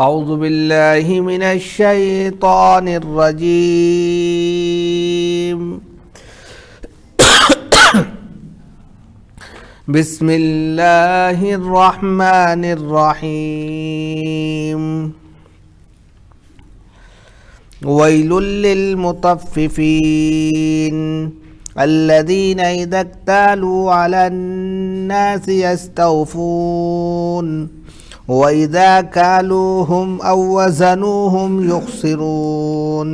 اعوذ باللہ من الشیطان الرجیم بسم اللہ الرحمن الرحیم ویل للمطففین الذین اذا اکتالوا علی الناس یستوفون وَإِذَا كَالُوهُمْ أَوْ وَزَنُوهُمْ يُخْسِرُونَ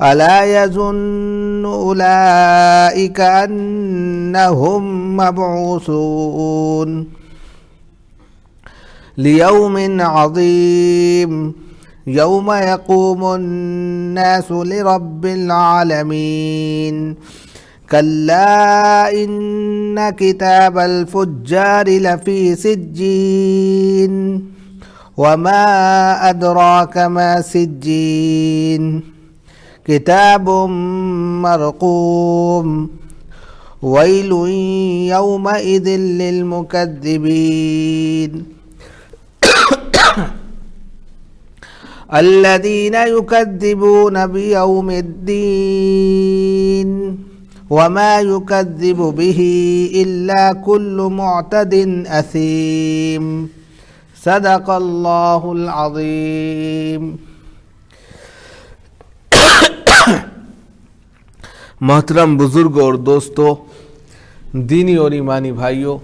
أَلَا يَظُنُّ أُولَئِكَ أَنَّهُمْ مَبْعُوثُونَ لِيَوْمٍ عَظِيمٍ يَوْمَ يَقُومُ النَّاسُ لِرَبِّ الْعَالَمِينَ كلا إن كتاب الفجار لفي سجين وما أدراك ما سجين كتاب مرقوم ويل يومئذ للمكذبين الذين يكذبون بيوم الدين وما يكذب به إلا كل معتد أثيم صدق اللہ العظیم۔ محترم بزرگ اور دوستو، دینی اور ایمانی بھائیوں،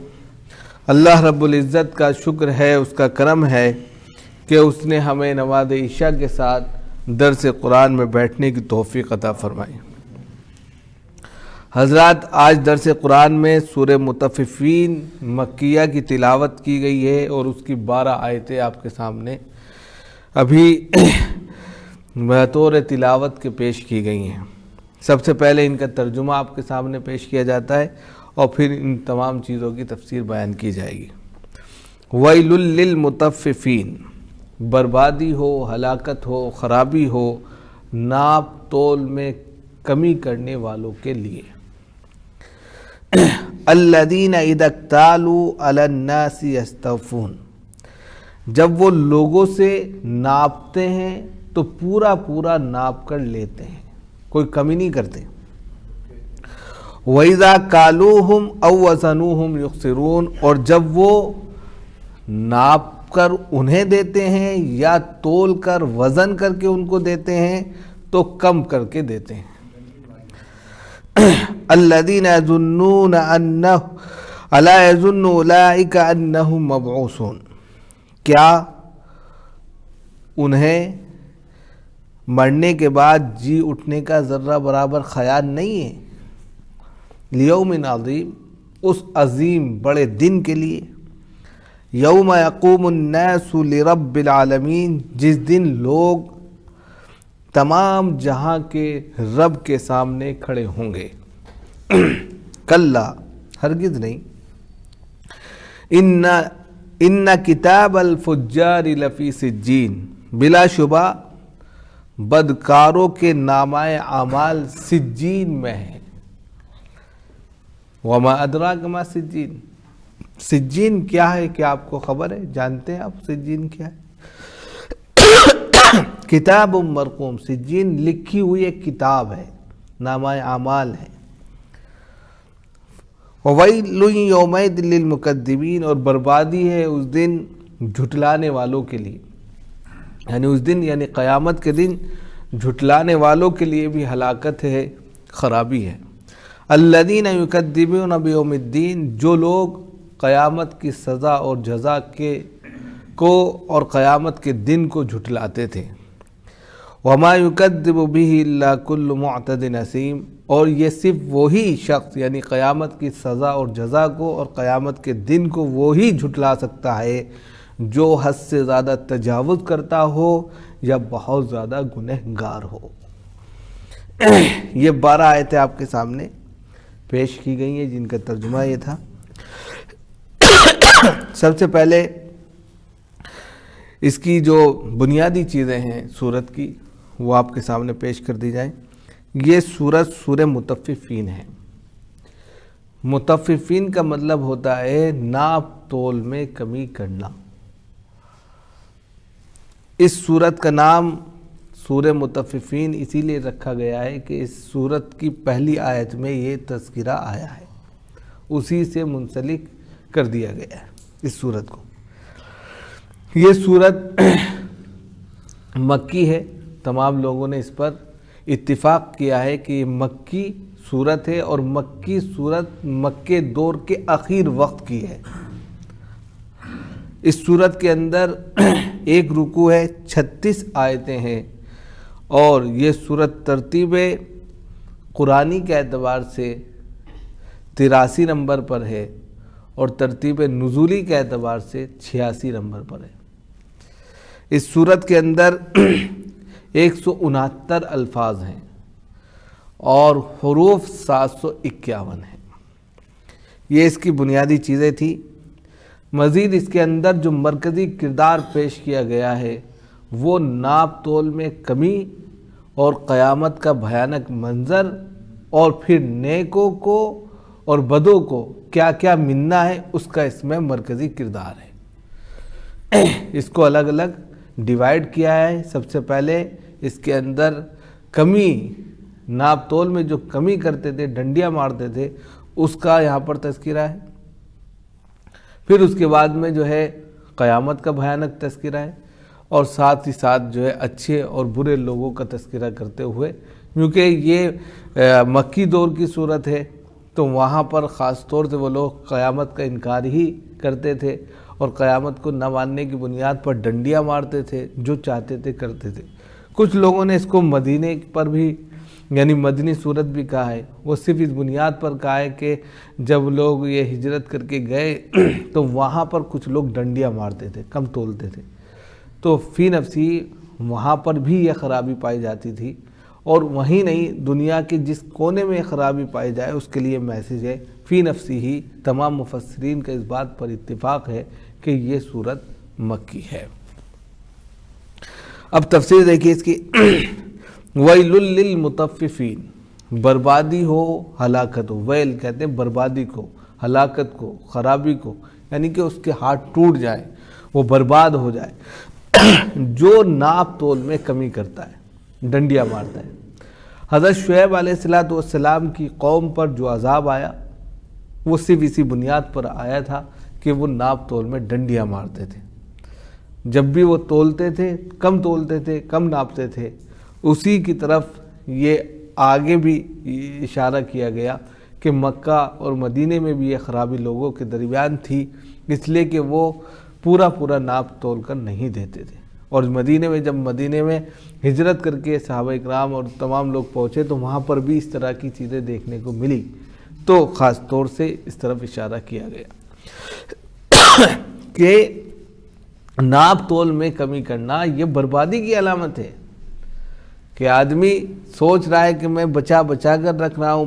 اللہ رب العزت کا شکر ہے، اس کا کرم ہے کہ اس نے ہمیں نماز عشاء کے ساتھ درس قرآن میں بیٹھنے کی توفیق عطا فرمائی۔ حضرات، آج درس قرآن میں سورہ مطففین مکیہ کی تلاوت کی گئی ہے اور اس کی 12 آیتیں آپ کے سامنے ابھی بطور تلاوت کے پیش کی گئی ہیں۔ سب سے پہلے ان کا ترجمہ آپ کے سامنے پیش کیا جاتا ہے اور پھر ان تمام چیزوں کی تفسیر بیان کی جائے گی۔ ویل للمطففین، بربادی ہو، ہلاکت ہو، خرابی ہو ناپ تول میں کمی کرنے والوں کے لیے۔ الذین اذا اکتالوا علی الناس یستوفون، جب وہ لوگوں سے ناپتے ہیں تو پورا پورا ناپ کر لیتے ہیں، کوئی کمی نہیں کرتے۔ وَإِذَا كَالُوهُمْ أَوْ وَزَنُوهُمْ يُخْسِرُونَ، اور جب وہ ناپ کر انہیں دیتے ہیں یا تول کر وزن کر کے ان کو دیتے ہیں تو کم کر کے دیتے ہیں۔ الذین یظنون انہ الا یظن اولئک انہم مبعوثون، کیا انہیں مرنے کے بعد جی اٹھنے کا ذرہ برابر خیال نہیں ہے؟ لیوم عظیم، اس عظیم بڑے دن کے لیے۔ یوم یقوم الناس لرب العالمین، جس دن لوگ تمام جہاں کے رب کے سامنے کھڑے ہوں گے۔ کلا، ہرگز نہیں، ان کتاب الفجار لفی سجین، بلا شبہ بدکاروں کے نامہ اعمال سجین میں ہے۔ وما ادراک ما سجین، سجین کیا ہے؟ کیا آپ کو خبر ہے؟ جانتے ہیں آپ سجین کیا ہے؟ کتاب مرقوم، سجین لکھی ہوئی ایک کتاب ہے، نامہ اعمال ہے۔ وَوَيْلٌ يَوْمَئِذٍ لِّلْمُكَذِّبِينَ، اور بربادی ہے اس دن جھٹلانے والوں کے لیے، یعنی اس دن یعنی قیامت کے دن جھٹلانے والوں کے لیے بھی ہلاکت ہے، خرابی ہے۔ الَّذِينَ يُكَذِّبُونَ بِيَوْمِ الدِّينِ، جو لوگ قیامت کی سزا اور جزا کو اور قیامت کے دن کو جھٹلاتے تھے۔ وَمَا يُكَذِّبُ بِهِ إِلَّا كُلُّ مُعْتَدٍ أَثِيمٍ، اور یہ صرف وہی شخص یعنی قیامت کی سزا اور جزا کو اور قیامت کے دن کو وہی جھٹلا سکتا ہے جو حد سے زیادہ تجاوز کرتا ہو یا بہت زیادہ گنہگار ہو۔ یہ 12 آیتیں آپ کے سامنے پیش کی گئی ہیں جن کا ترجمہ یہ تھا۔ سب سے پہلے اس کی جو بنیادی چیزیں ہیں سورت کی وہ آپ کے سامنے پیش کر دی جائیں۔ یہ سورت سورہ مطففین ہے۔ مطففین کا مطلب ہوتا ہے ناپ تول میں کمی کرنا۔ اس صورت کا نام سورہ مطففین اسی لیے رکھا گیا ہے کہ اس صورت کی پہلی آیت میں یہ تذکرہ آیا ہے، اسی سے منسلک کر دیا گیا ہے اس صورت کو۔ یہ صورت مکی ہے، تمام لوگوں نے اس پر اتفاق کیا ہے کہ یہ مکی صورت ہے، اور مکی صورت مکے دور کے آخر وقت کی ہے۔ اس صورت کے اندر ایک رکوع ہے، 36 آیتیں ہیں، اور یہ صورت ترتیب قرآنی کے اعتبار سے 83 نمبر پر ہے، اور ترتیب نزولی کے اعتبار سے 86 نمبر پر ہے۔ اس صورت کے اندر 169 الفاظ ہیں اور حروف 751 ہیں۔ یہ اس کی بنیادی چیزیں تھیں۔ مزید اس کے اندر جو مرکزی کردار پیش کیا گیا ہے وہ ناپ تول میں کمی اور قیامت کا بھیانک منظر، اور پھر نیکوں کو اور بدوں کو کیا کیا ملنا ہے اس کا اس میں مرکزی کردار ہے۔ اس کو الگ الگ ڈیوائیڈ کیا ہے۔ سب سے پہلے اس کے اندر کمی، ناپ تول میں جو کمی کرتے تھے، ڈنڈیاں مارتے تھے، اس کا یہاں پر تذکرہ ہے۔ پھر اس کے بعد میں جو ہے قیامت کا بھیانک تذکرہ ہے، اور ساتھ ہی ساتھ جو ہے اچھے اور برے لوگوں کا تذکرہ کرتے ہوئے، کیونکہ یہ مکی دور کی صورت ہے تو وہاں پر خاص طور سے وہ لوگ قیامت کا انکار ہی کرتے تھے، اور قیامت کو نہ ماننے کی بنیاد پر ڈنڈیاں مارتے تھے، جو چاہتے تھے کرتے تھے۔ کچھ لوگوں نے اس کو مدینے پر بھی، یعنی مدنی صورت بھی کہا ہے۔ وہ صرف اس بنیاد پر کہا ہے کہ جب لوگ یہ ہجرت کر کے گئے تو وہاں پر کچھ لوگ ڈنڈیاں مارتے تھے، کم تولتے تھے، تو فی نفسی وہاں پر بھی یہ خرابی پائی جاتی تھی، اور وہیں نہیں، دنیا کے جس کونے میں خرابی پائی جائے اس کے لیے میسیج ہے۔ فی نفسی ہی تمام مفسرین کا اس بات پر اتفاق ہے کہ یہ صورت مکی ہے۔ اب تفسیر دیکھیے اس کی۔ ویل للمطففین، بربادی ہو، ہلاکت ہو۔ ویل کہتے ہیں بربادی کو، ہلاکت کو، خرابی کو، یعنی کہ اس کے ہاتھ ٹوٹ جائے، وہ برباد ہو جائے، جو ناپ تول میں کمی کرتا ہے، ڈنڈیاں مارتا ہے۔ حضرت شعیب علیہ السلام کی قوم پر جو عذاب آیا وہ صرف اسی بنیاد پر آیا تھا کہ وہ ناپ تول میں ڈنڈیاں مارتے تھے۔ جب بھی وہ تولتے تھے، کم ناپتے تھے، اسی کی طرف یہ آگے بھی اشارہ کیا گیا کہ مکہ اور مدینے میں بھی یہ خرابی لوگوں کے درمیان تھی، اس لیے کہ وہ پورا ناپ تول کر نہیں دیتے تھے۔ اور مدینے میں ہجرت کر کے صحابہ اکرام اور تمام لوگ پہنچے تو وہاں پر بھی اس طرح کی چیزیں دیکھنے کو ملی، تو خاص طور سے اس طرف اشارہ کیا گیا کہ ناپ تول میں کمی کرنا یہ بربادی کی علامت ہے، کہ آدمی سوچ رہا ہے کہ میں بچا کر رکھ رہا ہوں،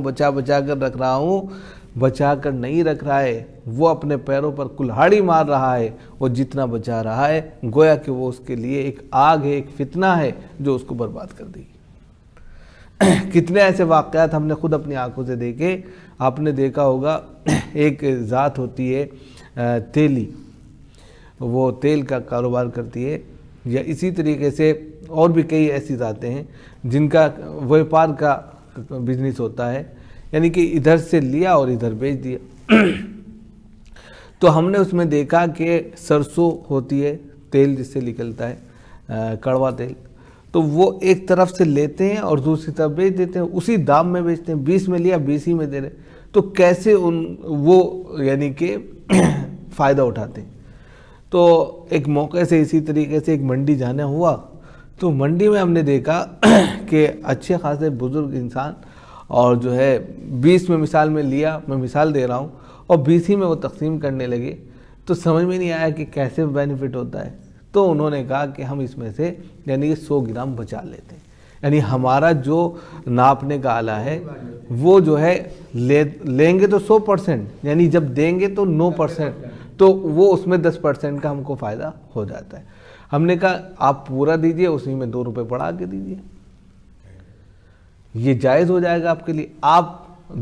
بچا کر نہیں رکھ رہا ہے، وہ اپنے پیروں پر کلہاڑی مار رہا ہے، وہ جتنا بچا رہا ہے گویا کہ وہ اس کے لیے ایک آگ ہے، ایک فتنہ ہے جو اس کو برباد کر دے گی۔ کتنے ایسے واقعات ہم نے خود اپنی آنکھوں سے دیکھے۔ آپ نے دیکھا ہوگا ایک ذات ہوتی ہے تیلی، وہ تیل کا کاروبار کرتی ہے، یا اسی طریقے سے اور بھی کئی ایسی ذاتیں ہیں جن کا ویپار کا بزنس ہوتا ہے، یعنی کہ ادھر سے لیا اور ادھر بیچ دیا۔ تو ہم نے اس میں دیکھا کہ سرسوں ہوتی ہے، تیل جس سے نکلتا ہے، کڑوا تیل، تو وہ ایک طرف سے لیتے ہیں اور دوسری طرف بیچ دیتے ہیں، اسی دام میں بیچتے ہیں، 20 میں لیا 20 ہی میں دے رہے، تو کیسے وہ یعنی کہ فائدہ اٹھاتے ہیں۔ تو ایک موقع سے اسی طریقے سے ایک منڈی جانا ہوا، تو منڈی میں ہم نے دیکھا کہ اچھے خاصے بزرگ انسان، اور جو ہے 20 میں مثال میں لیا، میں مثال دے رہا ہوں، اور 20 ہی میں وہ تقسیم کرنے لگے، تو سمجھ میں نہیں آیا کہ کیسے بینیفٹ ہوتا ہے۔ تو انہوں نے کہا کہ ہم اس میں سے یعنی 100 گرام بچا لیتے ہیں، یعنی ہمارا جو ناپنے کا آلہ ہے وہ جو ہے لیں گے تو 100%، یعنی جب دیں گے تو 9%، تو وہ اس میں 10% کا ہم کو فائدہ ہو جاتا ہے۔ ہم نے کہا آپ پورا دیجئے، اسی میں 2 روپے بڑھا کے دیجئے، یہ جائز ہو جائے گا آپ کے لیے۔ آپ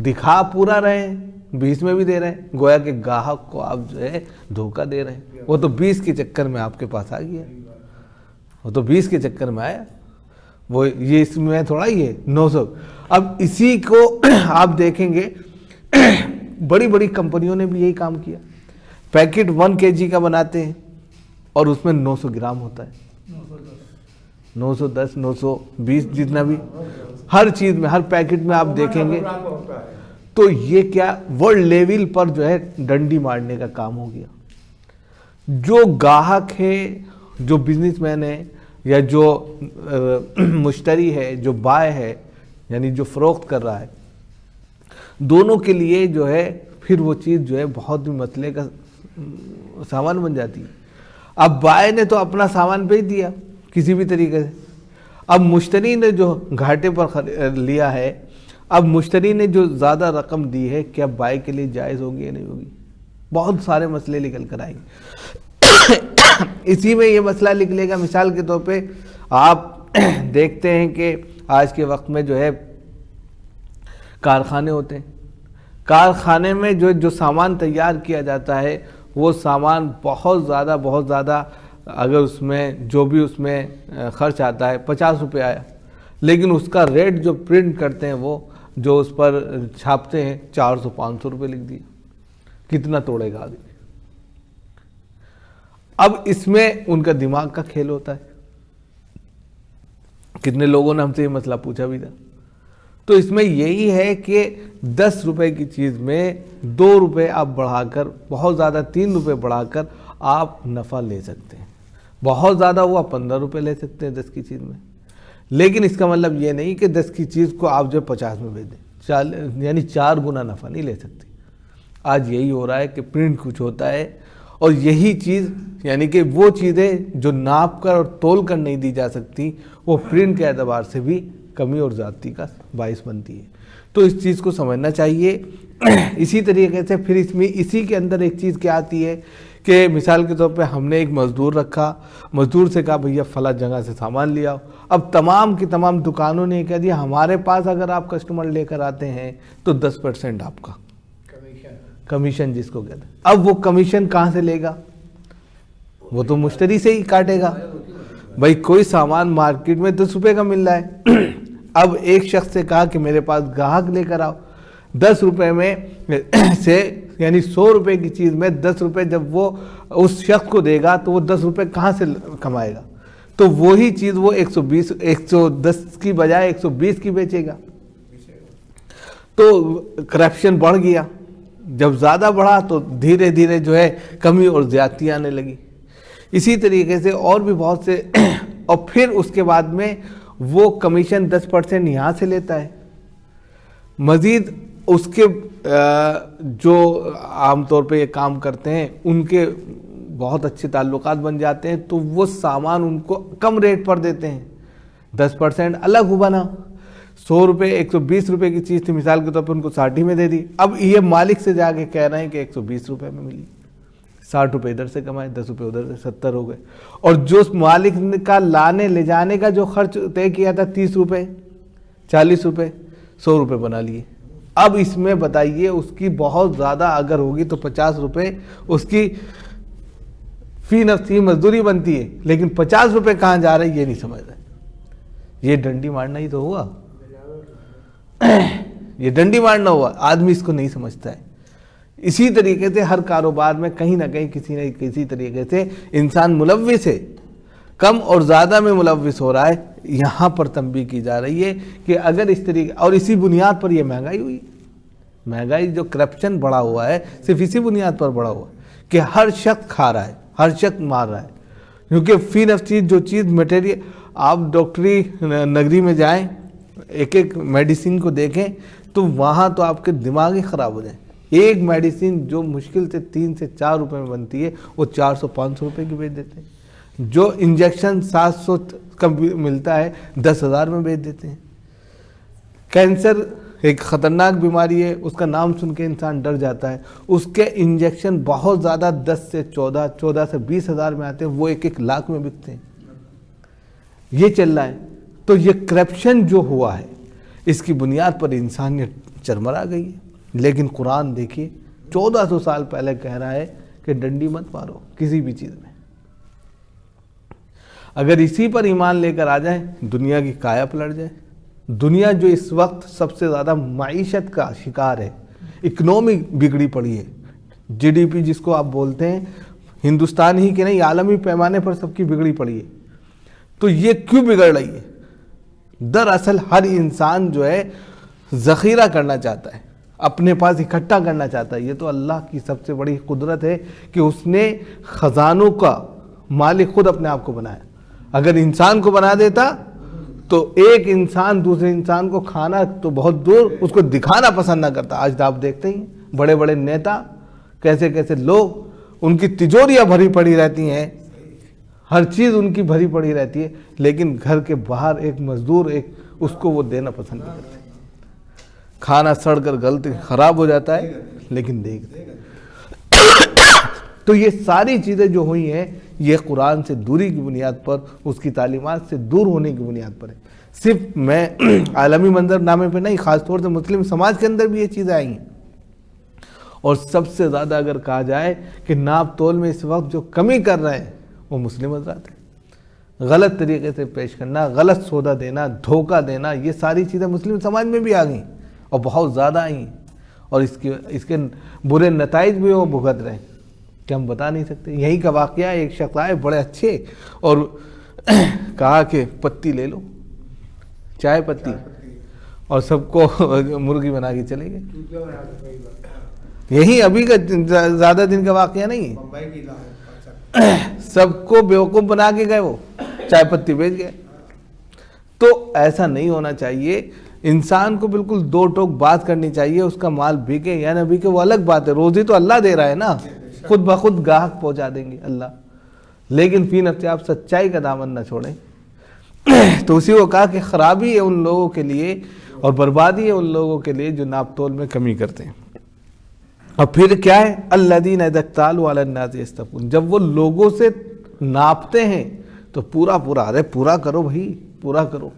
دکھا پورا رہے ہیں، 20 میں بھی دے رہے ہیں، گویا کہ گاہک کو آپ جو ہے دھوکہ دے رہے ہیں، وہ تو 20 کے چکر میں آپ کے پاس آ گیا، وہ تو 20 کے چکر میں آیا, وہ یہ اس میں تھوڑا ہی ہے 900. اب اسی کو آپ دیکھیں گے بڑی بڑی کمپنیوں نے بھی یہی کام کیا, پیکٹ 1 kg کا بناتے ہیں اور اس میں 900 گرام ہوتا ہے, 910 920 جتنا بھی, ہر چیز میں ہر پیکٹ میں آپ دیکھیں گے. تو یہ کیا ورلڈ لیول پر جو ہے ڈنڈی مارنے کا کام ہو گیا. جو گاہک ہے, جو بزنس مین ہے, یا جو مشتری ہے, جو بائے ہے, یعنی جو فروخت کر رہا ہے, دونوں کے لیے جو ہے پھر وہ چیز جو ہے بہت ہی مسئلے کا سامان بن جاتی ہے. اب بائے نے تو اپنا سامان بیچ دیا کسی بھی طریقے سے, اب مشتری نے جو گھاٹے پر لیا ہے, اب مشتری نے جو زیادہ رقم دی ہے, کیا بائے کے لیے جائز ہوگی یا نہیں ہوگی؟ بہت سارے مسئلے نکل کر آئیں گے. اسی میں یہ مسئلہ نکلے گا. مثال کے طور پہ آپ دیکھتے ہیں کہ آج کے وقت میں جو ہے کارخانے ہوتے ہیں, کارخانے میں جو سامان تیار کیا جاتا ہے وہ سامان بہت زیادہ اگر اس میں جو بھی اس میں خرچ آتا ہے 50 روپے آیا, لیکن اس کا ریٹ جو پرنٹ کرتے ہیں وہ جو اس پر چھاپتے ہیں 400-500 روپے لکھ دیا. کتنا توڑے گا آدمی؟ اب اس میں ان کا دماغ کا کھیل ہوتا ہے. کتنے لوگوں نے ہم سے یہ مسئلہ پوچھا بھی تھا. تو اس میں یہی ہے کہ 10 روپے کی چیز میں 2 روپے آپ بڑھا کر, بہت زیادہ 3 روپے بڑھا کر آپ نفع لے سکتے ہیں. بہت زیادہ ہوا 15 روپے لے سکتے ہیں 10 کی چیز میں, لیکن اس کا مطلب یہ نہیں کہ 10 کی چیز کو آپ جو 50 میں بیچ دیں, یعنی 4 گنا نفع نہیں لے سکتے. آج یہی ہو رہا ہے کہ پرنٹ کچھ ہوتا ہے, اور یہی چیز یعنی کہ وہ چیزیں جو ناپ کر اور تول کر نہیں دی جا سکتی, وہ پرنٹ کے اعتبار سے بھی کمی اور زیادتی کا باعث بنتی ہے. تو اس چیز کو سمجھنا چاہیے. اسی طریقے سے پھر اس میں اسی کے اندر ایک چیز کیا آتی ہے کہ مثال کے طور پہ ہم نے ایک مزدور رکھا, مزدور سے کہا بھیا فلاں جگہ سے سامان لے آؤ. اب تمام کی تمام دکانوں نے کہہ دیا ہمارے پاس اگر آپ کسٹمر لے کر آتے ہیں تو 10% آپ کا کمیشن جس کو کہتے ہیں. اب وہ کمیشن کہاں سے لے گا؟ وہ تو مشتری سے ہی کاٹے گا. بھائی کوئی سامان مارکیٹ میں 10 روپے کا مل رہا ہے, اب ایک شخص سے کہا کہ میرے پاس گاہک لے کر آؤ, 10 روپے میں سے یعنی 100 روپے کی چیز میں 10 روپے جب وہ اس شخص کو دے گا تو وہ 10 روپے کہاں سے کمائے گا؟ تو وہی چیز وہ 110 کی بجائے 120 کی بیچے گا. تو کرپشن بڑھ گیا. جب زیادہ بڑھا تو دھیرے دھیرے جو ہے کمی اور زیادتی آنے لگی. اسی طریقے سے اور بھی بہت سے, اور پھر اس کے بعد میں وہ کمیشن 10% یہاں سے لیتا ہے. مزید اس کے جو عام طور پہ یہ کام کرتے ہیں ان کے بہت اچھے تعلقات بن جاتے ہیں, تو وہ سامان ان کو کم ریٹ پر دیتے ہیں. 10% الگ ہوا نا, 100 روپے 120 روپے کی چیز تھی, مثال کے طور پر ان کو 60 میں دے دی. اب یہ مالک سے جا کے کہہ رہے ہیں کہ 120 روپے میں ملی, 60 روپے ادھر سے کمائے, 10 روپے ادھر سے, 70 ہو گئے. اور جو مالک کا لانے لے جانے کا جو خرچ طے کیا تھا 30 روپے 40 روپے 100 روپے بنا لیے. اب اس میں بتائیے اس کی بہت زیادہ اگر ہوگی تو 50 روپے اس کی فی نفسی مزدوری بنتی ہے, لیکن 50 روپے کہاں جا رہے یہ نہیں سمجھ رہے. یہ ڈنڈی مارنا ہی تو ہوا, یہ ڈنڈی مارنا ہوا. آدمی اس کو نہیں سمجھتا ہے. اسی طریقے سے ہر کاروبار میں کہیں نہ کہیں کسی نہ کسی طریقے سے انسان ملوث ہے, کم اور زیادہ میں ملوث ہو رہا ہے. یہاں پر تنبیہ کی جا رہی ہے کہ اگر اس طریقے, اور اسی بنیاد پر یہ مہنگائی ہوئی, مہنگائی جو کرپشن بڑھا ہوا ہے صرف اسی بنیاد پر بڑھا ہوا ہے کہ ہر شخص کھا رہا ہے, ہر شخص مار رہا ہے. کیونکہ فی نفسی جو چیز مٹیریل, آپ ڈاکٹری نگری میں جائیں ایک ایک میڈیسن کو دیکھیں تو وہاں تو آپ کے دماغ ہی خراب ہو جائیں. ایک میڈیسن جو مشکل سے 3 سے 4 روپے میں بنتی ہے وہ 400-500 روپے کی بیچ دیتے ہیں. جو انجیکشن 700 کا ملتا ہے 10,000 میں بیچ دیتے ہیں. کینسر ایک خطرناک بیماری ہے, اس کا نام سن کے انسان ڈر جاتا ہے. اس کے انجیکشن بہت زیادہ 10 سے 14 سے 20 ہزار میں آتے ہیں, وہ 1 لاکھ میں بکتے ہیں. یہ چل رہا ہے. تو یہ کرپشن جو ہوا ہے اس کی بنیاد پر انسانیت چرمرا گئی ہے. لیکن قرآن دیکھیے 1400 سال پہلے کہہ رہا ہے کہ ڈنڈی مت مارو کسی بھی چیز میں. اگر اسی پر ایمان لے کر آ جائیں دنیا کی کایا پلٹ جائے. دنیا جو اس وقت سب سے زیادہ معیشت کا شکار ہے, اکنومی بگڑی پڑی ہے, جی ڈی پی جس کو آپ بولتے ہیں ہندوستان ہی کے نہیں عالمی پیمانے پر سب کی بگڑی پڑی ہے. تو یہ کیوں بگڑ رہی ہے؟ دراصل ہر انسان جو ہے ذخیرہ کرنا چاہتا ہے, اپنے پاس اکٹھا کرنا چاہتا ہے. یہ تو اللہ کی سب سے بڑی قدرت ہے کہ اس نے خزانوں کا مالک خود اپنے آپ کو بنایا. اگر انسان کو بنا دیتا تو ایک انسان دوسرے انسان کو کھانا تو بہت دور, اس کو دکھانا پسند نہ کرتا. آج آپ دیکھتے ہیں بڑے بڑے نیتا, کیسے کیسے لوگ, ان کی تجوریاں بھری پڑی رہتی ہیں, ہر چیز ان کی بھری پڑی رہتی ہے, لیکن گھر کے باہر ایک مزدور اس کو وہ دینا پسند نہیں کرتے. کھانا سڑ کر گلتے خراب ہو جاتا ہے لیکن دیکھتے. تو یہ ساری چیزیں جو ہوئی ہیں یہ قرآن سے دوری کی بنیاد پر, اس کی تعلیمات سے دور ہونے کی بنیاد پر ہے. صرف میں عالمی منظر نامے پہ نہیں, خاص طور سے مسلم سماج کے اندر بھی یہ چیزیں آئی ہیں. اور سب سے زیادہ اگر کہا جائے کہ ناپ تول میں اس وقت جو کمی کر رہے ہیں وہ مسلم حضرات ہیں. غلط طریقے سے پیش کرنا, غلط سودا دینا, دھوکہ دینا, یہ ساری چیزیں مسلم سماج میں بھی آ گئیں اور بہت زیادہ آئی ہیں. اور اس کے برے نتائج بھی وہ بھگت رہے ہیں کہ ہم بتا نہیں سکتے. یہی کا واقعہ, ایک شخص آئے بڑے اچھے اور کہا کہ پتی لے لو, چائے پتی, اور سب کو مرغی بنا کے چلے گئے. یہی ابھی کا زیادہ دن کا واقعہ نہیں ہے, سب کو بیوقوف بنا کے گئے, وہ چائے پتی بیچ گئے. تو ایسا نہیں ہونا چاہیے. انسان کو بالکل دو ٹوک بات کرنی چاہیے, اس کا مال بکے یا نہ بکے وہ الگ بات ہے, روزی تو اللہ دے رہا ہے نا, خود بخود گاہک پہنچا دیں گے اللہ. لیکن فی نفس آپ سچائی کا دامن نہ چھوڑیں. تو اسی کو کہا کہ خرابی ہے ان لوگوں کے لیے اور بربادی ہے ان لوگوں کے لیے جو ناپ تول میں کمی کرتے ہیں. اور پھر کیا ہے, الذین اذا اکتالوا علی الناس یستوفون, جب وہ لوگوں سے ناپتے ہیں تو پورا, ارے پورا کرو بھائی, پورا کرو,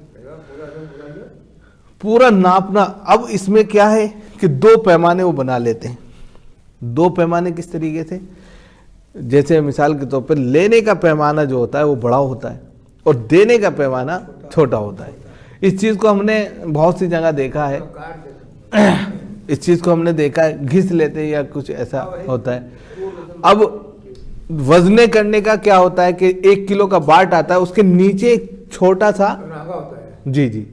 پورا ناپنا. اب اس میں کیا ہے کہ دو پیمانے وہ بنا لیتے ہیں. دو پیمانے کس طریقے سے؟ جیسے مثال کے طور پر لینے کا پیمانہ جو ہوتا ہے وہ بڑا ہوتا ہے اور دینے کا پیمانہ چھوٹا ہوتا ہے. اس چیز کو ہم نے بہت سی جگہ دیکھا ہے, اس چیز کو ہم نے دیکھا ہے, گھس لیتے یا کچھ ایسا ہوتا ہے. اب وزنے کرنے کا کیا ہوتا ہے کہ 1 کلو کا باٹ آتا ہے, اس کے نیچے ایک چھوٹا سا, جی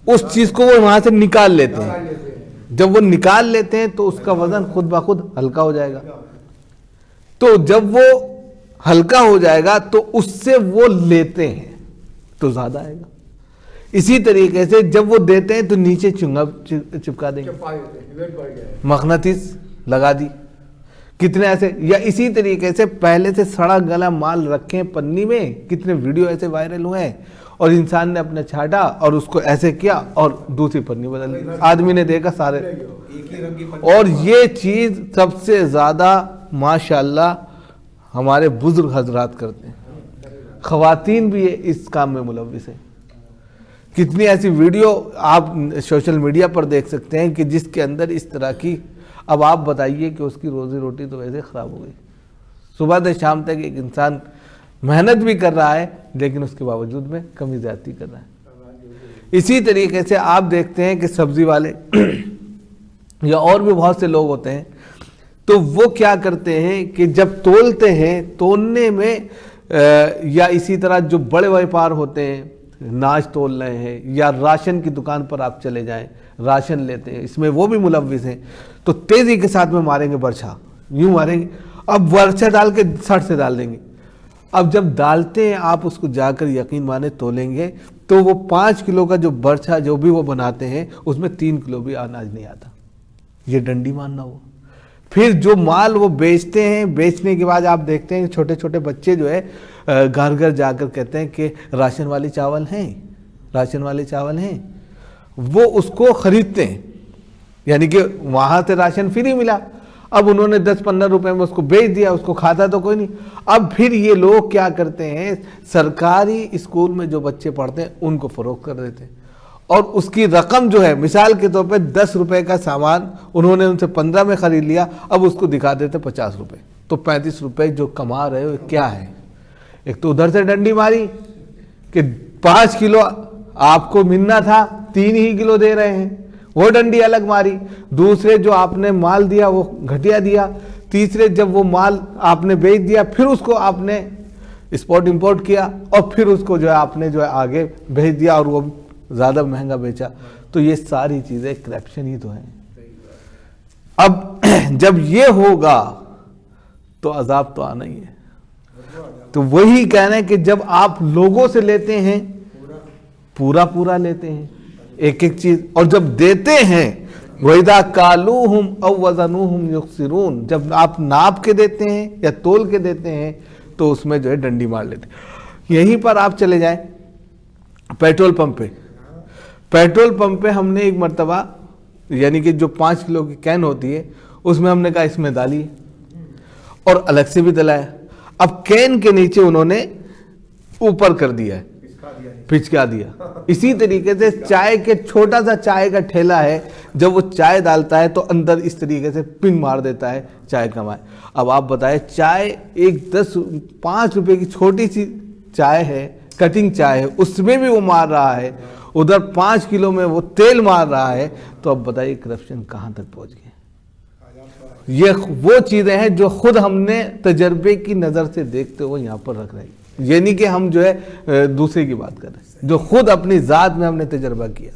اس چیز کو وہ وہاں سے نکال لیتے ہیں. جب وہ نکال لیتے ہیں تو اس کا وزن خود بخود ہلکا ہو جائے گا. تو جب وہ ہلکا ہو جائے گا تو اس سے وہ لیتے ہیں تو زیادہ آئے گا. اسی طریقے سے جب وہ دیتے ہیں تو نیچے چنگا چپکا دیں گے, مغناطیس لگا دی, کتنے ایسے. یا اسی طریقے سے پہلے سے سڑا گلا مال رکھیں پنی میں, کتنے ویڈیو ایسے وائرل ہوئے ہیں, اور انسان نے اپنا چھاٹا اور اس کو ایسے کیا اور دوسری پنی بدل دی, آدمی نے دیکھا سارے. اور یہ چیز سب سے زیادہ ماشاءاللہ ہمارے بزرگ حضرات کرتے ہیں, خواتین بھی اس کام میں ملوث ہیں. کتنی ایسی ویڈیو آپ سوشل میڈیا پر دیکھ سکتے ہیں کہ جس کے اندر اس طرح کی. اب آپ بتائیے کہ اس کی روزی روٹی تو ویسے خراب ہو گئی. صبح سے شام تک ایک انسان محنت بھی کر رہا ہے لیکن اس کے باوجود میں کمی زیادتی کر رہا ہے. اسی طریقے سے آپ دیکھتے ہیں کہ سبزی والے یا اور بھی بہت سے لوگ ہوتے ہیں, تو وہ کیا کرتے ہیں کہ جب تولتے ہیں, تولنے میں یا اسی طرح جو بڑے ویپار ہوتے ہیں, ناج تول رہے ہیں یا راشن کی دکان پر آپ چلے جائیں, راشن لیتے ہیں, اس میں وہ بھی ملوث ہیں. تو تیزی کے ساتھ میں ماریں گے برچھا, یوں ماریں گے, اب برچھا ڈال کے سٹ سے ڈال دیں گے. اب جب ڈالتے ہیں آپ اس کو جا کر یقین مانے تولیں گے تو وہ 5 کلو کا جو برچھا جو بھی وہ بناتے ہیں اس میں 3 کلو بھی اناج نہیں آتا. یہ ڈنڈی ماننا ہوا. پھر جو مال وہ بیچتے ہیں, بیچنے کے بعد آپ دیکھتے ہیں چھوٹے چھوٹے بچے جو ہے گھر گھر جا کر کہتے ہیں کہ راشن والے چاول ہیں, راشن والے چاول ہیں. وہ اس کو خریدتے ہیں, یعنی کہ وہاں سے راشن فری ملا, اب انہوں نے 10-15 روپے میں اس کو بیچ دیا, اس کو کھاتا تو کوئی نہیں. اب پھر یہ لوگ کیا کرتے ہیں, سرکاری اسکول میں جو بچے پڑھتے ہیں ان کو فروخت کر دیتے ہیں, اور اس کی رقم جو ہے مثال کے طور پہ 10 روپے کا سامان انہوں نے ان سے 15 میں خرید لیا, اب اس کو دکھا دیتے 50 روپے. تو 35 روپے جو کما رہے ہو کیا ہے, ایک تو ادھر سے ڈنڈی ماری کہ 5 کلو آپ کو ملنا تھا 3 ہی کلو دے رہے ہیں، وہ ڈنڈی الگ ماری. دوسرے جو آپ نے مال دیا وہ گھٹیا دیا. تیسرے جب وہ مال آپ نے بیچ دیا پھر اس کو آپ نے ایکسپورٹ امپورٹ کیا اور پھر اس کو جو ہے آپ نے جو ہے آگے بھیج دیا اور وہ زیادہ مہنگا بیچا. تو یہ ساری چیزیں کرپشن ہی تو ہیں. اب جب یہ ہوگا تو عذاب تو آنا ہی ہے. تو وہی کہنا ہے کہ جب آپ لوگوں سے لیتے ہیں پورا لیتے ہیں ایک ایک چیز، اور جب دیتے ہیں وَإِذَا كَالُوهُمْ أَوْ وَزَنُوهُمْ يُخْسِرُونَ، جب آپ ناپ کے دیتے ہیں یا تول کے دیتے ہیں تو اس میں جو ہے ڈنڈی مار لیتے ہیں. یہیں پر آپ چلے جائیں پیٹرول پمپ پہ. پیٹرول پمپ پہ ہم نے ایک مرتبہ یعنی کہ جو 5 کلو کی کین ہوتی ہے اس میں ہم نے کہا اس میں ڈالیے اور الگ سے بھی ڈلایا. اب کین کے نیچے انہوں نے اوپر کر دیا ہے، پھچکا دیا. اسی طریقے سے چائے کے چھوٹا سا چائے کا ٹھیلا ہے، جب وہ چائے ڈالتا ہے تو اندر اس طریقے سے پن مار دیتا ہے چائے کمائے. اب آپ بتائیں چائے ایک 5 روپے کی چھوٹی سی چائے ہے، کٹنگ چائے ہے، اس میں بھی وہ مار رہا ہے، ادھر 5 کلو میں وہ تیل مار رہا ہے. تو اب بتائیے کرپشن کہاں تک پہنچ گئے. یہ وہ چیزیں ہیں جو خود ہم نے تجربے کی نظر سے دیکھتے ہوئے یہاں پر رکھ رہے ہیں. یہ نہیں کہ ہم جو ہے دوسرے کی بات کر رہے ہیں، جو خود اپنی ذات میں ہم نے تجربہ کیا.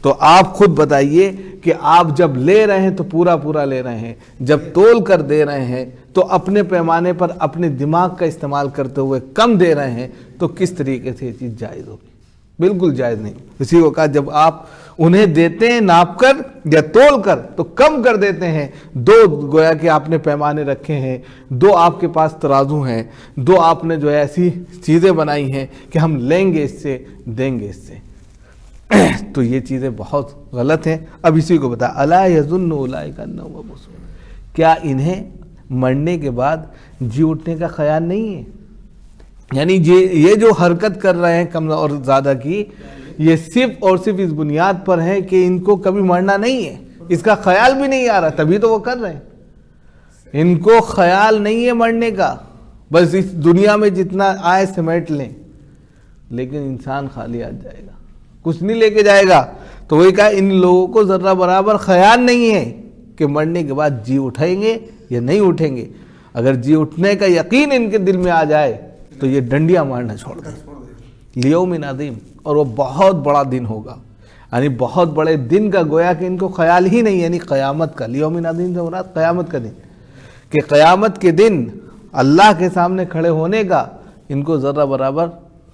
تو آپ خود بتائیے کہ آپ جب لے رہے ہیں تو پورا لے رہے ہیں، جب تول کر دے رہے ہیں تو اپنے پیمانے پر اپنے دماغ کا استعمال کرتے ہوئے کم دے رہے ہیں تو کس طریقے سے یہ چیز جائز ہوگی؟ بالکل جائز نہیں. اسی کو کہا جب آپ انہیں دیتے ہیں ناپ کر یا تول کر تو کم کر دیتے ہیں. 2 گویا کہ آپ نے پیمانے رکھے ہیں، 2 آپ کے پاس ترازو ہیں، 2 آپ نے جو ہے ایسی چیزیں بنائی ہیں کہ ہم لیں گے اس سے دیں گے اس سے. تو یہ چیزیں بہت غلط ہیں. اب اسی کو بتا الا یظن اولئک انہم مبعوثون، کیا انہیں مرنے کے بعد جی اٹھنے کا خیال نہیں ہے؟ یعنی یہ جو حرکت کر رہے ہیں کم اور زیادہ کی، یہ صرف اور صرف اس بنیاد پر ہے کہ ان کو کبھی مرنا نہیں ہے، اس کا خیال بھی نہیں آ رہا تبھی تو وہ کر رہے ہیں. ان کو خیال نہیں ہے مرنے کا، بس اس دنیا میں جتنا آئے سمیٹ لیں. لیکن انسان خالی آ جائے گا، کچھ نہیں لے کے جائے گا. تو وہی کہا ان لوگوں کو ذرہ برابر خیال نہیں ہے کہ مرنے کے بعد جی اٹھیں گے یا نہیں اٹھیں گے. اگر جی اٹھنے کا یقین ان کے دل میں آ جائے تو یہ ڈنڈیاں مارنا چھوڑ دیں. لیوم عظیم، اور وہ بہت بڑا دن ہوگا. یعنی بہت بڑے دن کا گویا کہ ان کو خیال ہی نہیں، یعنی قیامت کا. لیوم عظیم سے مراد قیامت کا دن، کہ قیامت کے دن اللہ کے سامنے کھڑے ہونے کا ان کو ذرہ برابر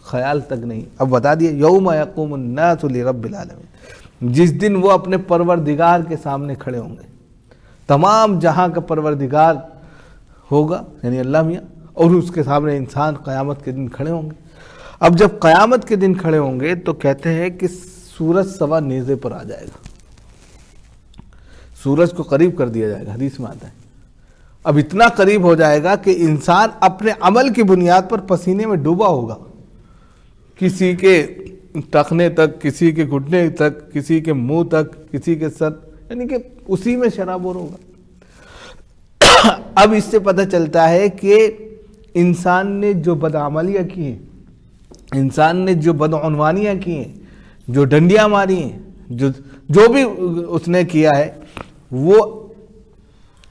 خیال تک نہیں. اب بتا دیے یوم یقوم الناس لرب العالمین، جس دن وہ اپنے پروردگار کے سامنے کھڑے ہوں گے. تمام جہاں کا پروردگار ہوگا یعنی اللہ میاں، اور اس کے سامنے انسان قیامت کے دن کھڑے ہوں گے. اب جب قیامت کے دن کھڑے ہوں گے تو کہتے ہیں کہ سورج سوا نیزے پر آ جائے گا. سورج کو قریب کر دیا جائے گا، حدیث میں آتا ہے. اب اتنا قریب ہو جائے گا کہ انسان اپنے عمل کی بنیاد پر پسینے میں ڈوبا ہوگا، کسی کے ٹخنے تک، کسی کے گھٹنے تک، کسی کے منہ تک، کسی کے سر، یعنی کہ اسی میں شرابور ہوگا. اب اس سے پتہ چلتا ہے کہ انسان نے جو بدعملیاں کی ہیں، انسان نے جو بدعنوانیاں کی ہیں، جو ڈنڈیاں ماری ہیں، جو بھی اس نے کیا ہے، وہ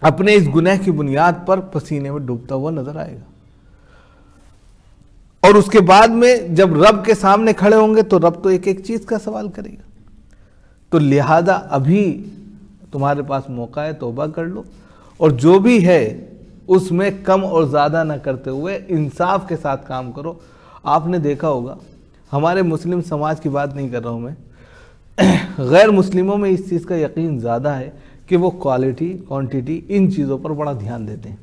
اپنے اس گناہ کی بنیاد پر پسینے میں ڈوبتا ہوا نظر آئے گا. اور اس کے بعد میں جب رب کے سامنے کھڑے ہوں گے تو رب تو ایک ایک چیز کا سوال کرے گا. تو لہذا ابھی تمہارے پاس موقع ہے، توبہ کر لو، اور جو بھی ہے اس میں کم اور زیادہ نہ کرتے ہوئے انصاف کے ساتھ کام کرو. آپ نے دیکھا ہوگا، ہمارے مسلم سماج کی بات نہیں کر رہا ہوں میں، غیر مسلموں میں اس چیز کا یقین زیادہ ہے کہ وہ کوالٹی، کوانٹیٹی، ان چیزوں پر بڑا دھیان دیتے ہیں،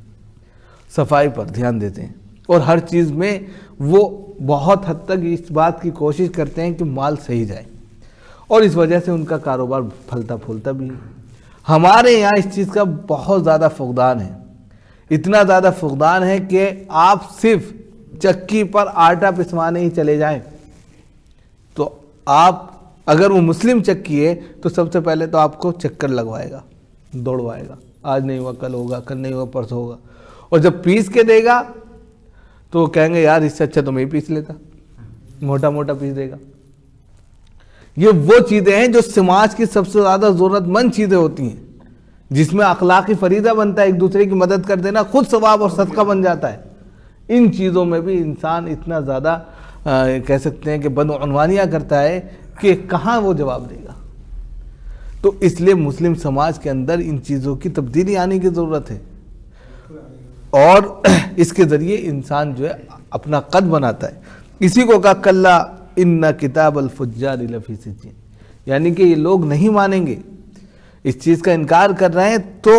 صفائی پر دھیان دیتے ہیں، اور ہر چیز میں وہ بہت حد تک اس بات کی کوشش کرتے ہیں کہ مال صحیح جائے، اور اس وجہ سے ان کا کاروبار پھلتا پھولتا بھی ہے. ہمارے یہاں اس چیز کا بہت زیادہ فقدان ہے. اتنا زیادہ فقدان ہے کہ آپ صرف چکی پر آٹا پسوانے ہی چلے جائیں تو آپ، اگر وہ مسلم چکی ہے تو سب سے پہلے تو آپ کو چکر لگوائے گا، دوڑوائے گا، آج نہیں ہوا کل ہوگا، کل نہیں ہوا پرسوں ہوگا. اور جب پیس کے دے گا تو وہ کہیں گے یار اس سے اچھا تو میں ہی پیس لیتا، موٹا موٹا پیس دے گا۔ یہ وہ چیزیں ہیں جو سماج کی سب سے زیادہ ضرورت مند چیزیں ہوتی ہیں، جس میں اخلاقی فریضہ بنتا ہے، ایک دوسرے کی مدد کر دینا خود ثواب اور صدقہ بن جاتا ہے۔ ان چیزوں میں بھی انسان اتنا زیادہ کہہ سکتے ہیں کہ بدعنوانیاں کرتا ہے کہ کہاں وہ جواب دے گا۔ تو اس لیے مسلم سماج کے اندر ان چیزوں کی تبدیلی آنے کی ضرورت ہے، اور اس کے ذریعے انسان جو ہے اپنا قد بناتا ہے۔ اسی کو کہا کلا ان کتاب الفجار لفی سجین، یعنی کہ یہ لوگ نہیں مانیں گے، اس چیز کا انکار کر رہے ہیں، تو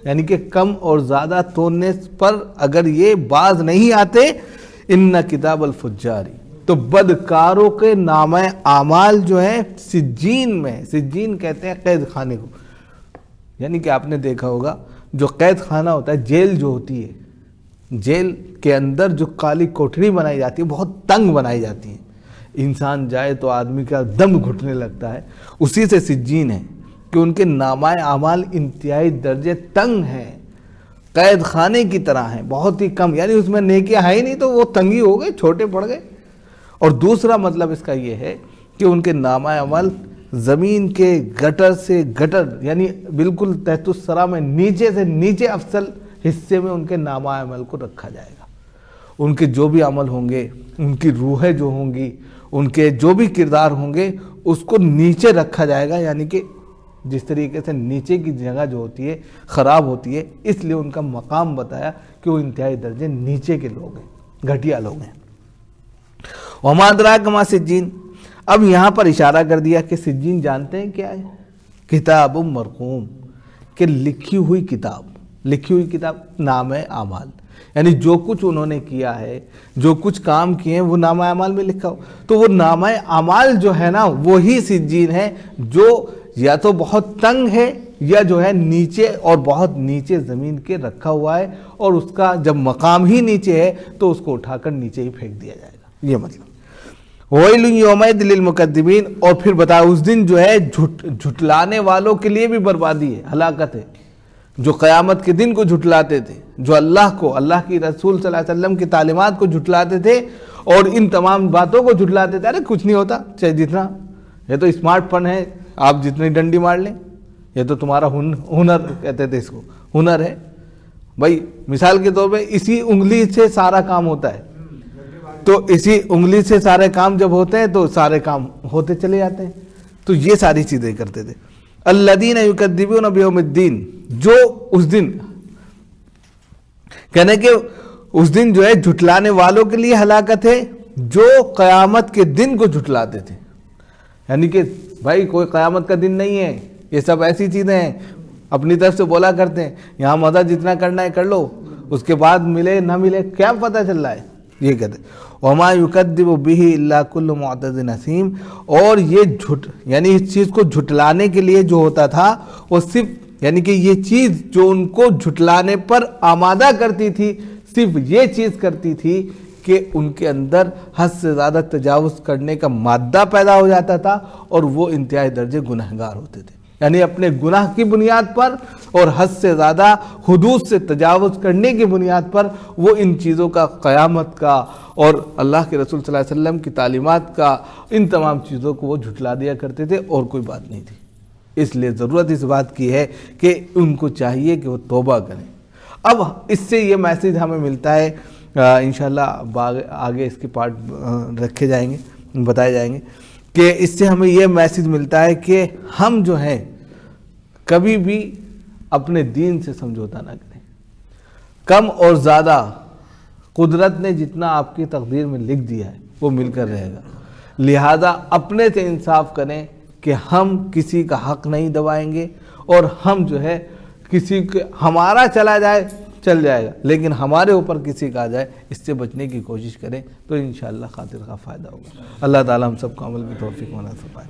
یعنی کہ کم اور زیادہ توڑنے پر اگر یہ باز نہیں آتے، ان کتاب الفجاری، تو بدکاروں کے نامہ اعمال جو ہیں سجین میں، سجین کہتے ہیں قید خانے کو، یعنی کہ آپ نے دیکھا ہوگا جو قید خانہ ہوتا ہے، جیل جو ہوتی ہے، جیل کے اندر جو کالی کوٹھری بنائی جاتی ہے بہت تنگ بنائی جاتی ہے، انسان جائے تو آدمی کا دم گھٹنے لگتا ہے، اسی سے سجین ہے کہ ان کے نامہ اعمال انتہائی درجے تنگ ہیں، قید خانے کی طرح ہیں، بہت ہی کم، یعنی اس میں نیکیاں ہے ہی نہیں تو وہ تنگی ہو گئے، چھوٹے پڑ گئے۔ اور دوسرا مطلب اس کا یہ ہے کہ ان کے نامہ عمل زمین کے گٹر سے گٹر، یعنی بالکل تحت الثری میں نیچے سے نیچے افضل حصے میں ان کے نامہ عمل کو رکھا جائے گا۔ ان کے جو بھی عمل ہوں گے، ان کی روحیں جو ہوں گی، ان کے جو بھی کردار ہوں گے، اس کو نیچے رکھا جائے گا، یعنی کہ جس طریقے سے نیچے کی جگہ جو ہوتی ہے خراب ہوتی ہے، اس لیے ان کا مقام بتایا کہ وہ انتہائی درجے نیچے کے لوگ ہیں، گھٹیا لوگ ہیں۔ وما ادراک ما سجین، اب یہاں پر اشارہ کر دیا کہ سجین جانتے ہیں کیا ہے؟ کتاب مرقوم، کہ لکھی ہوئی کتاب، نامہ اعمال، یعنی جو کچھ انہوں نے کیا ہے، جو کچھ کام کیے ہیں وہ نامہ اعمال میں لکھا ہو، تو وہ نامہ اعمال جو ہے نا وہی سجین ہے، جو یا تو بہت تنگ ہے یا جو ہے نیچے اور بہت نیچے زمین کے رکھا ہوا ہے، اور اس کا جب مقام ہی نیچے ہے تو اس کو اٹھا کر نیچے ہی پھینک دیا جائے گا، یہ مطلب۔ وَيْلٌ يَوْمَئِذٍ لِّلْمُكَذِّبِينَ، اور پھر بتایا اس دن جو ہے جھٹلانے والوں کے لیے بھی بربادی ہے، ہلاکت ہے، جو قیامت کے دن کو جھٹلاتے تھے، جو اللہ کو، اللہ کی رسول صلی اللہ علیہ وسلم کی تعلیمات کو جھٹلاتے تھے اور ان تمام باتوں کو جھٹلاتے تھے۔ ارے کچھ نہیں ہوتا، چاہے جتنا، یہ تو اسمارٹ فون ہے، آپ جتنی ڈنڈی مار لیں، یہ تو تمہارا ہنر کہتے تھے اس کو، ہنر ہے بھائی۔ مثال کے طور پہ اسی انگلی سے سارا کام ہوتا ہے، تو اسی انگلی سے سارے کام جب ہوتے ہیں تو سارے کام ہوتے چلے جاتے ہیں، تو یہ ساری چیزیں کرتے تھے۔ الذین یکذبون بیوم الدین، جو اس دن کہنے کہ اس دن جو ہے جھٹلانے والوں کے لیے ہلاکت ہے، جو قیامت کے دن کو جھٹلاتے تھے، یعنی کہ بھائی کوئی قیامت کا دن نہیں ہے، یہ سب ایسی چیزیں ہیں اپنی طرف سے بولا کرتے ہیں، یہاں مزہ جتنا کرنا ہے کر لو، اس کے بعد ملے نہ ملے کیا پتہ چل رہا ہے، یہ کہتے ہیں۔ وما یکذب بہ الا کل معتد اثیم، اور یہ یعنی اس چیز کو جھٹلانے کے لیے جو ہوتا تھا وہ صرف، یعنی کہ یہ چیز جو ان کو جھٹلانے پر آمادہ کرتی تھی، صرف یہ چیز کرتی تھی کہ ان کے اندر حد سے زیادہ تجاوز کرنے کا مادہ پیدا ہو جاتا تھا، اور وہ انتہائی درجے گنہگار ہوتے تھے، یعنی اپنے گناہ کی بنیاد پر اور حد سے زیادہ حدود سے تجاوز کرنے کی بنیاد پر وہ ان چیزوں کا، قیامت کا اور اللہ کے رسول صلی اللہ علیہ وسلم کی تعلیمات کا، ان تمام چیزوں کو وہ جھٹلا دیا کرتے تھے، اور کوئی بات نہیں تھی۔ اس لیے ضرورت اس بات کی ہے کہ ان کو چاہیے کہ وہ توبہ کریں۔ اب اس سے یہ میسیج ہمیں ملتا ہے، انشاءاللہ آگے اس کے پارٹ رکھے جائیں گے، بتائے جائیں گے، کہ اس سے ہمیں یہ میسیج ملتا ہے کہ ہم جو ہیں کبھی بھی اپنے دین سے سمجھوتا نہ کریں۔ کم اور زیادہ قدرت نے جتنا آپ کی تقدیر میں لکھ دیا ہے وہ مل کر رہے گا، لہذا اپنے سے انصاف کریں کہ ہم کسی کا حق نہیں دبائیں گے، اور ہم جو ہے کسی کے، ہمارا چلا جائے چل جائے گا، لیکن ہمارے اوپر کسی کا آ جائے اس سے بچنے کی کوشش کریں، تو انشاءاللہ خاطر کا فائدہ ہوگا۔ اللہ تعالی ہم سب کو عمل کی توفیق عنایت فرمائے۔